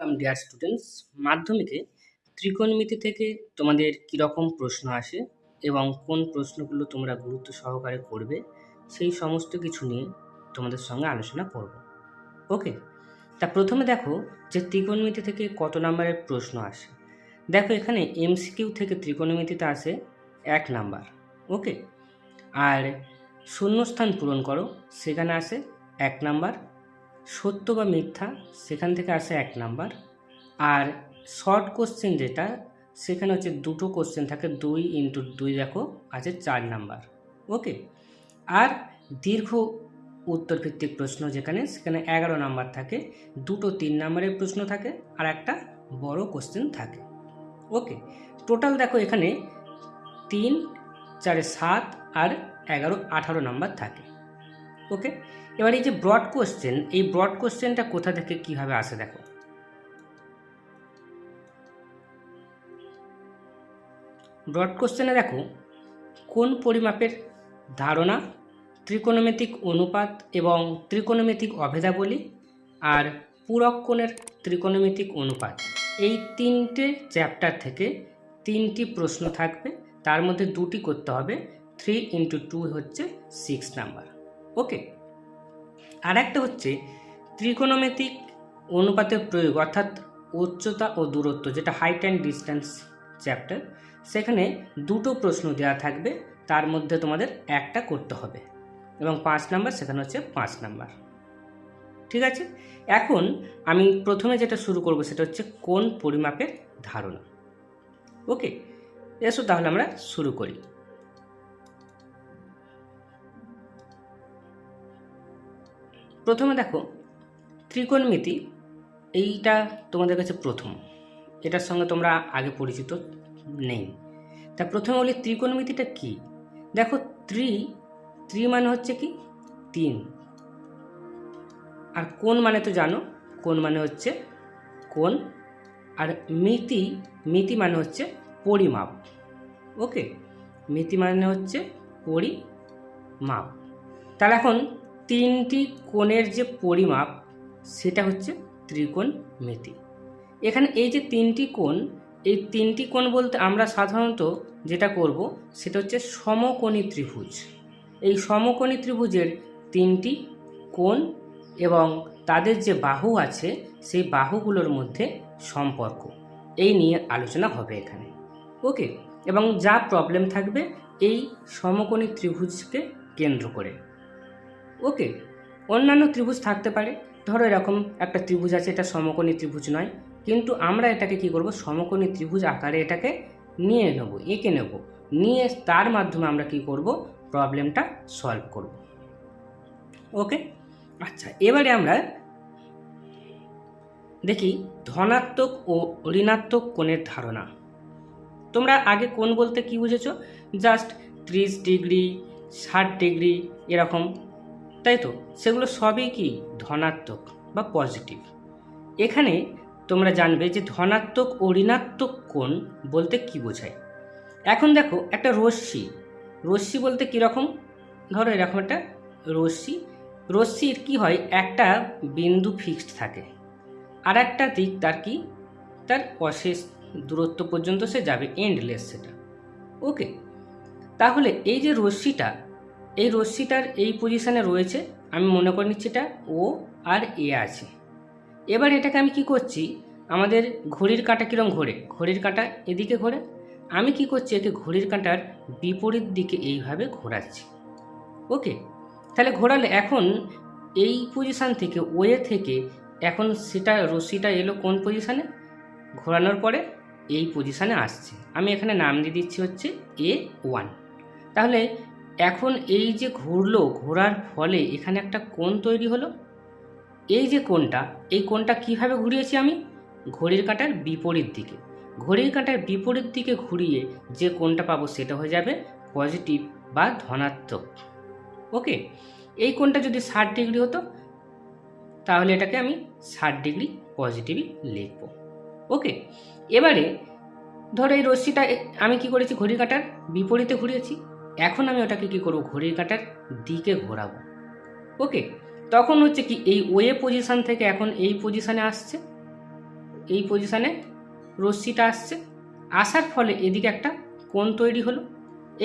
Dear students, মাধ্যমিকে ত্রিকোণমিতি থেকে তোমাদের কীরকম প্রশ্ন আসে এবং কোন প্রশ্নগুলো তোমরা গুরুত্ব সহকারে করবে সেই সমস্ত কিছু নিয়ে তোমাদের সঙ্গে আলোচনা করব। ওকে, তা প্রথমে দেখো যে ত্রিকোণমিতি থেকে কত নম্বরের প্রশ্ন আসে। দেখো এখানে এমসিকিউ থেকে ত্রিকোণমিতিতে আসে 1 নাম্বার। ওকে, আর শূন্যস্থান পূরণ করো সেখানে আসে 1 নাম্বার। সত্য বা মিথ্যা সেখান থেকে আসে 1 নাম্বার। আর শর্ট কোশ্চেন যেটা সেখানে হচ্ছে দুটো কোশ্চেন থাকে, 2 ইন্টু 2 দেখো আছে 4 নাম্বার। ওকে, আর দীর্ঘ উত্তর ভিত্তিক প্রশ্ন সেখানে 11 নাম্বার থাকে, দুটো 3 নাম্বারের প্রশ্ন থাকে আর একটা বড় কোশ্চেন থাকে। ওকে, টোটাল দেখো এখানে 3, 4, 7 আর 11, 18 নাম্বার থাকে। ওকে, এবার এই যে ব্রড কোশ্চেন, এই ব্রড কোশ্চেনটা কোথা থেকে কিভাবে আসে দেখো। ব্রড কোশ্চেনে দেখো কোন পরিমাপের ধারণা, ত্রিকোণমিতিক অনুপাত এবং ত্রিকোণমিতিক অভেদাবলী আর পূরক কোণের ত্রিকোণমিতিক অনুপাত, এই 3টে চ্যাপ্টার থেকে 3টি প্রশ্ন থাকবে, তার মধ্যে 2টি করতে হবে। 3 ইন্টু 2 হচ্ছে 6 নাম্বার। ওকে, আর একটা হচ্ছে ত্রিকোণমিতিক অনুপাতের প্রয়োগ, অর্থাৎ উচ্চতা ও দূরত্ব, যেটা হাইট অ্যান্ড ডিস্টেন্স চ্যাপ্টার, সেখানে 2টো প্রশ্ন দেওয়া থাকবে, তার মধ্যে তোমাদের একটা করতে হবে এবং 5 নাম্বার সেখানে হচ্ছে 5 নাম্বার। ঠিক আছে, এখন আমি প্রথমে যেটা শুরু করব সেটা হচ্ছে কোন পরিমাপের ধারণা। ওকে, এসো তাহলে আমরা শুরু করি। প্রথমে দেখো ত্রিকোণমিতি, এইটা তোমাদের কাছে প্রথম, এটার সঙ্গে তোমরা আগে পরিচিত নেই। তা প্রথমে বলি ত্রিকোণমিতিটা কি। দেখো ত্রি মানে হচ্ছে কি 3, আর কোণ মানে তো জানো, কোণ মানে হচ্ছে কোণ, আর মিতি মানে হচ্ছে পরিমাপ। ওকে, মিতি মানে হচ্ছে পরিমাপ। তাহলে এখন 3টি কোণের যে পরিমাপ সেটা হচ্ছে ত্রিকোণমিতি। এখানে এই যে 3টি কোণ, এই 3টি কোণ বলতে আমরা সাধারণত যেটা করব সেটা হচ্ছে সমকোণী ত্রিভুজ। এই সমকোণী ত্রিভুজের 3টি কোণ এবং তাদের যে বাহু আছে সেই বাহুগুলোর মধ্যে সম্পর্ক, এই নিয়ে আলোচনা হবে এখানে। ওকে, এবং যা প্রবলেম থাকবে এই সমকোণী ত্রিভুজকে কেন্দ্র করে। ওকে, অন্যান্য ত্রিভুজ থাকতে পারে, ধরো এরকম একটা ত্রিভুজ আছে, এটা সমকোণী ত্রিভুজ নয়, কিন্তু আমরা এটাকে কি করব, সমকোণী ত্রিভুজ আকারে এটাকে নিয়ে নেব, এঁকে নেব, নিয়ে তার মাধ্যমে আমরা কি করব, প্রবলেমটা সলভ করব। ওকে, আচ্ছা, এবারে আমরা দেখি ধনাত্মক ও ঋণাত্মক কোণের ধারণা। তোমরা আগে কোণ বলতে কি বুঝেছো, জাস্ট 30 ডিগ্রি 60 ডিগ্রি এরকম, তাই তো, সেগুলো সবই কি ধনাত্মক বা পজিটিভ। এখানে তোমরা জানবে যে ধনাত্মক ও ঋণাত্মক কোণ বলতে কি বোঝায়। এখন দেখো একটা রশ্মি বলতে কীরকম, ধরো এরকম একটা রশ্মির কি হয়, একটা বিন্দু ফিক্সড থাকে, আর একটা দিক তার অশেষ দূরত্ব পর্যন্ত সে যাবে, এন্ডলেস সেটা। ওকে, তাহলে এই যে এই রশ্মিটার এই পজিশানে রয়েছে, আমি মনে করে নিচ্ছি এটা ও আর এ আছে। এবার এটাকে আমি কি করছি, আমাদের ঘড়ির কাঁটা কীরকম ঘোরে, ঘড়ির কাঁটা এদিকে ঘোরে, আমি কি করছি, একে ঘড়ির কাঁটার বিপরীত দিকে এইভাবে ঘোরাচ্ছি। ওকে, তাহলে ঘোরালে এখন এই পজিশান থেকে ওয়ে থেকে এখন রশ্মিটা এলো কোন পজিশানে, ঘোরানোর পরে এই পজিশানে আসছে, আমি এখানে নাম দিয়ে দিচ্ছি হচ্ছে A1। তাহলে এখন এই যে ঘোরার ফলে এখানে একটা কোণ তৈরি হলো। এই যে কোণটা, এই কোণটা কীভাবে ঘুরিয়েছি আমি, ঘড়ির কাঁটার বিপরীত দিকে, ঘড়ির কাঁটার বিপরীত দিকে ঘুরিয়ে যে কোণটা পাবো সেটা হয়ে যাবে পজিটিভ বা ধনাত্মক। ওকে, এই কোণটা যদি 60 ডিগ্রি হতো তাহলে এটাকে আমি 60 ডিগ্রি পজিটিভই লিখব। ওকে, এবারে ধরো এই রশ্মিটা আমি কি করেছি, ঘড়ির কাঁটার বিপরীতে ঘুরিয়েছি, এখন আমি ওটাকে কি করব, ঘড়ির কাঁটার দিকে ঘোরাবো। ওকে, তখন হচ্ছে কি এই ওয়ে পজিশান থেকে এখন এই পজিশানে আসছে। এই পজিশানে রশ্মিটা আসছে, আসার ফলে এদিকে একটা কোণ তৈরি হলো।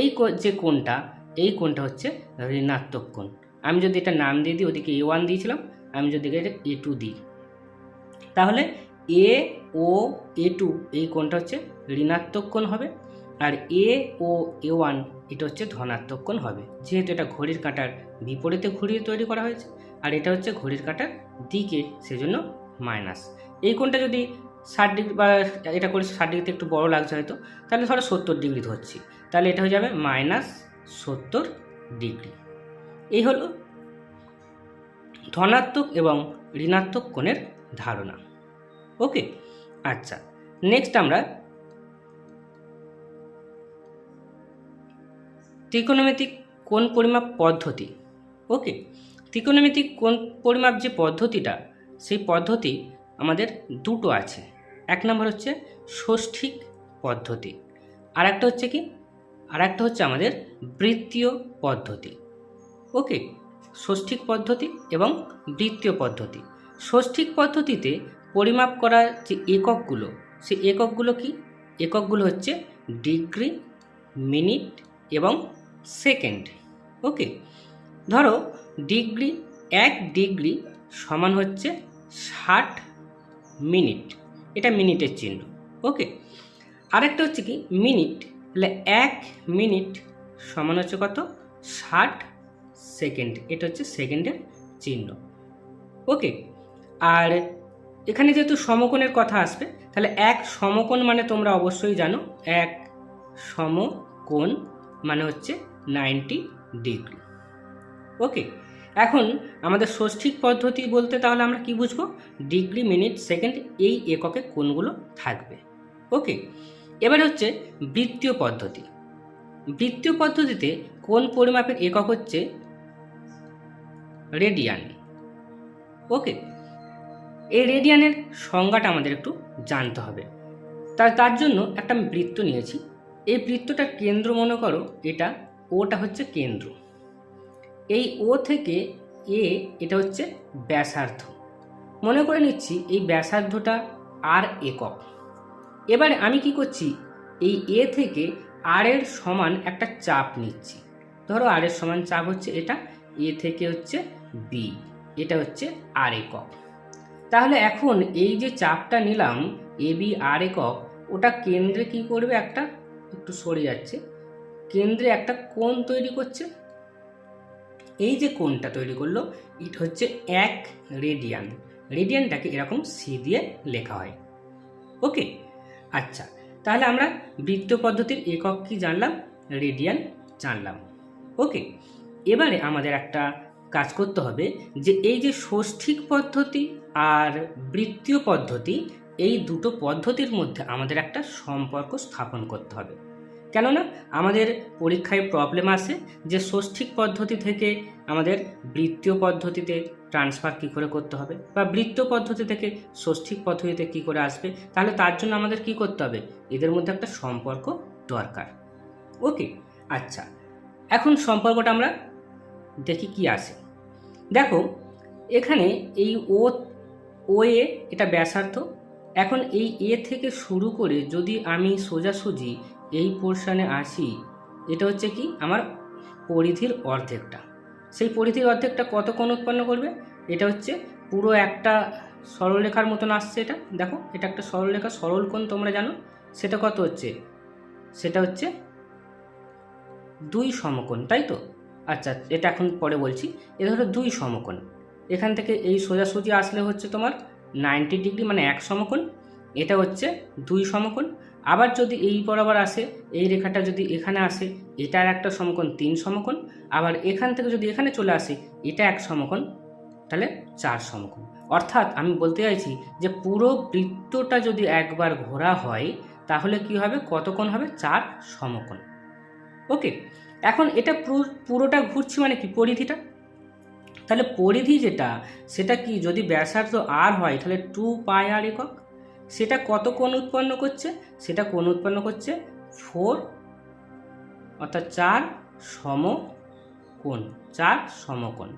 এই যে কোণটা, এই কোণটা হচ্ছে ঋণাত্মক কোণ। আমি যদি এটা নাম দিয়ে দিই, ওদিকে A1 দিয়েছিলাম, আমি যদি এটা A2 দিই, তাহলে এ ও A2 এই কোণটা হচ্ছে ঋণাত্মক কোণ হবে, আর এ ও A1 এটা হচ্ছে ধনাত্মক কোণ হবে, যেহেতু এটা ঘড়ির কাঁটার বিপরীতে ঘুরিয়ে তৈরি করা হয়েছে, আর এটা হচ্ছে ঘড়ির কাঁটার দিকে, সেজন্য মাইনাস। এই কোণটা যদি 60 ডিগ্রি বা এটা করে 60 ডিগ্রিতে একটু বড় লাগছে হয়তো, তাহলে ধরো 70 ডিগ্রি ধরছি, তাহলে এটা হয়ে যাবে -70 ডিগ্রি। এই হলো ধনাত্মক এবং ঋণাত্মক কোণের ধারণা। ওকে, আচ্ছা, নেক্সট আমরা ত্রিকোণমিতিক কোণ পরিমাপ পদ্ধতি। ওকে, ত্রিকোণমিতিক কোণ পরিমাপ যে পদ্ধতিটা, সেই পদ্ধতি আমাদের দুটো আছে। এক নম্বর হচ্ছে ষষ্ঠিক পদ্ধতি, আর একটা হচ্ছে কি, আর একটা হচ্ছে আমাদের বৃত্তীয় পদ্ধতি। ওকে, ষষ্ঠিক পদ্ধতি এবং বৃত্তীয় পদ্ধতি। ষষ্ঠিক পদ্ধতিতে পরিমাপ করার যে এককগুলো, সেই এককগুলো কি? এককগুলো হচ্ছে ডিগ্রি, মিনিট এবং সেকেন্ড। ওকে, ধরো ডিগ্রি, 1 ডিগ্রি সমান হচ্ছে 60 মিনিট, এটা মিনিটের চিহ্ন। ওকে, আরেকটা হচ্ছে কি মিনিট, তাহলে 1 মিনিট সমান হচ্ছে কত? 60 সেকেন্ড, এটা হচ্ছে সেকেন্ডের চিহ্ন। ওকে, আর এখানে যেহেতু সমকোণের কথা আসবে, তাহলে এক সমকোণ মানে তোমরা অবশ্যই জানো, এক সমকোণ মানে হচ্ছে 90 ডিগ্রি। ওকে, এখন আমাদের ষষ্ঠিক পদ্ধতি বলতে তাহলে আমরা কি বুঝবো? ডিগ্রি, মিনিট, সেকেন্ড এই এককে কোণগুলো থাকবে। ওকে, এবার হচ্ছে বৃত্তীয় পদ্ধতি। বৃত্তীয় পদ্ধতিতে কোণ পরিমাপের একক হচ্ছে রেডিয়ান। ওকে, এই রেডিয়ানের সংজ্ঞাটা আমাদের একটু জানতে হবে। তার জন্য একটা আমি বৃত্ত নিয়েছি। এই বৃত্তটার কেন্দ্র মনে করো এটা, ওটা হচ্ছে কেন্দ্র। এই ও থেকে এ, এটা হচ্ছে ব্যাসার্ধ। মনে করে নিচ্ছি এই ব্যাসার্ধটা আর একক। এবারে আমি কি করছি, এই এ থেকে আর এর সমান একটা চাপ নিচ্ছি। ধরো আর এর সমান চাপ হচ্ছে এটা, এ থেকে হচ্ছে বি, এটা হচ্ছে আর একক। তাহলে এখন এই যে চাপটা নিলাম এ বি আর একক, ওটা কেন্দ্রে কি করবে, একটা একটু সরে যাচ্ছে, কেন্দ্রে একটা কোণ তৈরি করছে। এই যে কোণটা তৈরি করলো, এটা হচ্ছে 1 রেডিয়ান। রেডিয়ানটাকে এরকম সি দিয়ে লেখা হয়। ওকে, আচ্ছা, তাহলে আমরা বৃত্ত পদ্ধতির একক কি জানলাম? রেডিয়ান জানলাম। ওকে, এবারে আমাদের একটা কাজ করতে হবে, যে এই যে ষষ্ঠিক পদ্ধতি আর বৃত্তীয় পদ্ধতি, এই দুটো পদ্ধতির মধ্যে আমাদের একটা সম্পর্ক স্থাপন করতে হবে। কেননা আমাদের পরীক্ষায় প্রবলেম আসে যে ষষ্ঠিক পদ্ধতি থেকে আমাদের বৃত্তীয় পদ্ধতিতে ট্রান্সফার কী করে করতে হবে, বা বৃত্ত পদ্ধতি থেকে ষষ্ঠিক পদ্ধতিতে কী করে আসবে। তাহলে তার জন্য আমাদের কি করতে হবে, এদের মধ্যে একটা সম্পর্ক দরকার। ওকে, আচ্ছা, এখন সম্পর্কটা আমরা দেখি কি আসে। দেখো এখানে এই ও এ, এটা ব্যাসার্ধ। এখন এই এ থেকে শুরু করে যদি আমি সোজাসুজি এই পোর্শনে আসি, এটা হচ্ছে কি আমার পরিধির অর্ধেকটা। সেই পরিধির অর্ধেকটা কত কোণ উৎপন্ন করবে? এটা হচ্ছে পুরো একটা সরলরেখার মতন আসছে। এটা দেখো, এটা একটা সরলরেখা, সরল কোণ তোমরা জানো, সেটা কত হচ্ছে? সেটা হচ্ছে 2 সমকোণ, তাই তো? আচ্ছা, এটা এখন পরে বলছি। এ ধরো 2 সমকোণ, এখান থেকে এই সোজাসুজি আসলে হচ্ছে তোমার 90 ডিগ্রি, মানে 1 সমকোণ। এটা হচ্ছে 2 সমকোণ। আবার যদি এই বরাবর আসে, এই রেখাটা যদি এখানে আসে, এটা আর একটা সমকোণ, 3 সমকোণ। আবার এখান থেকে যদি এখানে চলে আসে, এটা 1 সমকোণ, তাহলে 4 সমকোণ। অর্থাৎ আমি বলতে চাইছি যে পুরো বৃত্তটা যদি একবার ঘোরা হয়, তাহলে কি হবে, কত কোণ হবে? 4 সমকোণ। ওকে, এখন এটা পুরোটা ঘুরছে মানে কি, পরিধিটা। তাহলে পরিধি যেটা, সেটা কি, যদি ব্যাসার্ধ আর হয় তাহলে 2 পাই আর একক। সেটা কত কোণ উৎপন্ন করছে? সেটা কোণ উৎপন্ন করছে 4, অর্থাৎ 4 সমকোণ, 4 সমকোণ।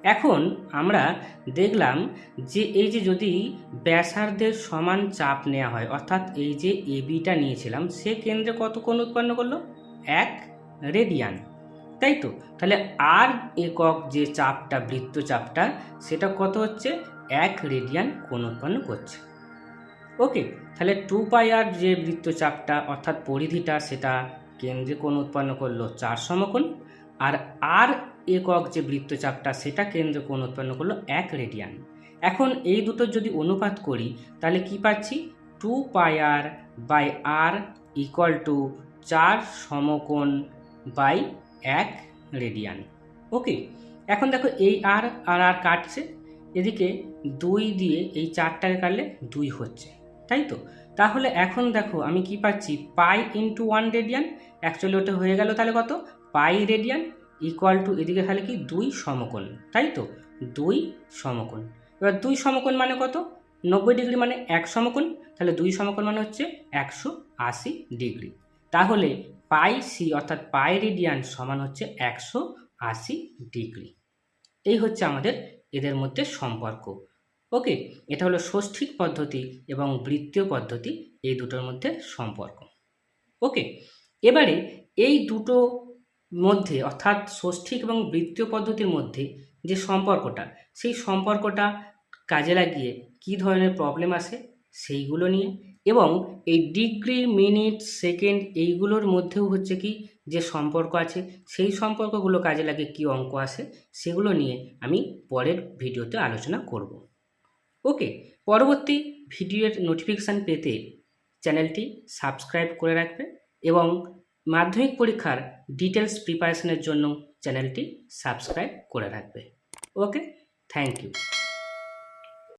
এখন আমরা দেখলাম যে এই যে যদি ব্যাসার্ধের সমান চাপ নেওয়া হয়, অর্থাৎ এই যে এবিটা নিয়েছিলাম সে কেন্দ্রে কত কোণ উৎপন্ন করলো? 1 রেডিয়ান, তাই তো? তাহলে আর একক যে চাপটা, বৃত্তচাপটা, সেটা কত হচ্ছে? 1 রেডিয়ান কোণ উৎপন্ন করছে। ওকে, তাহলে 2πr যে বৃত্তচাপটা অর্থাৎ পরিধিটা, সেটা কেন্দ্রে কোণ উৎপন্ন করলো 4 সমকোণ, আর আর একক যে বৃত্তচাপটা সেটা কেন্দ্রে কোণ উৎপন্ন করলো 1 রেডিয়ান। এখন এই দুটোর যদি অনুপাত করি তাহলে কি পাচ্ছি? 2πr/r ইকুয়াল টু 4 সমকোণ বাই 1 রেডিয়ান। ওকে, এখন দেখো এই আর আর আর কাটছে, এদিকে 2 দিয়ে এই 4টাকে কাটলে 2 হচ্ছে, তাই তো? তাহলে এখন দেখো আমি কি পাচ্ছি? পাই ইন্টু 1 রেডিয়ান, অ্যাকচুয়ালি ওটা হয়ে গেল তাহলে কত? পাই রেডিয়ান ইকুয়াল টু এদিকে তাহলে কি 2 সমকোণ, তাই তো? 2 সমকোণ। এবার 2 সমকোণ মানে কত? 90 ডিগ্রি মানে 1 সমকোণ, তাহলে 2 সমকোণ মানে হচ্ছে 180 ডিগ্রি। তাহলে পাই সি অর্থাৎ পাই রেডিয়ান সমান হচ্ছে 180 ডিগ্রি। এই হচ্ছে আমাদের এদের মধ্যে সম্পর্ক। ওকে, এটা হলো ষষ্ঠিক পদ্ধতি এবং বৃত্তীয় পদ্ধতি, এই দুটোর মধ্যে সম্পর্ক। ওকে, এবারে এই দুটো মধ্যে অর্থাৎ ষষ্ঠিক এবং বৃত্তীয় পদ্ধতির মধ্যে যে সম্পর্কটা, সেই সম্পর্কটা কাজে লাগিয়ে কি ধরনের প্রবলেম আসে সেইগুলো নিয়ে, এবং এই ডিগ্রি, মিনিট, সেকেন্ড এইগুলোর মধ্যেও হচ্ছে কি যে সম্পর্ক আছে, সেই সম্পর্কগুলো কাজে লাগিয়ে কি অঙ্ক আসে সেগুলো নিয়ে আমি পরের ভিডিওতে আলোচনা করব। ওকে, পরবর্তী ভিডিওর নোটিফিকেশান পেতে চ্যানেলটি সাবস্ক্রাইব করে রাখবে এবং মাধ্যমিক পরীক্ষার ডিটেলস প্রিপারেশনের জন্য চ্যানেলটি সাবস্ক্রাইব করে রাখবে। ওকে, থ্যাংক ইউ।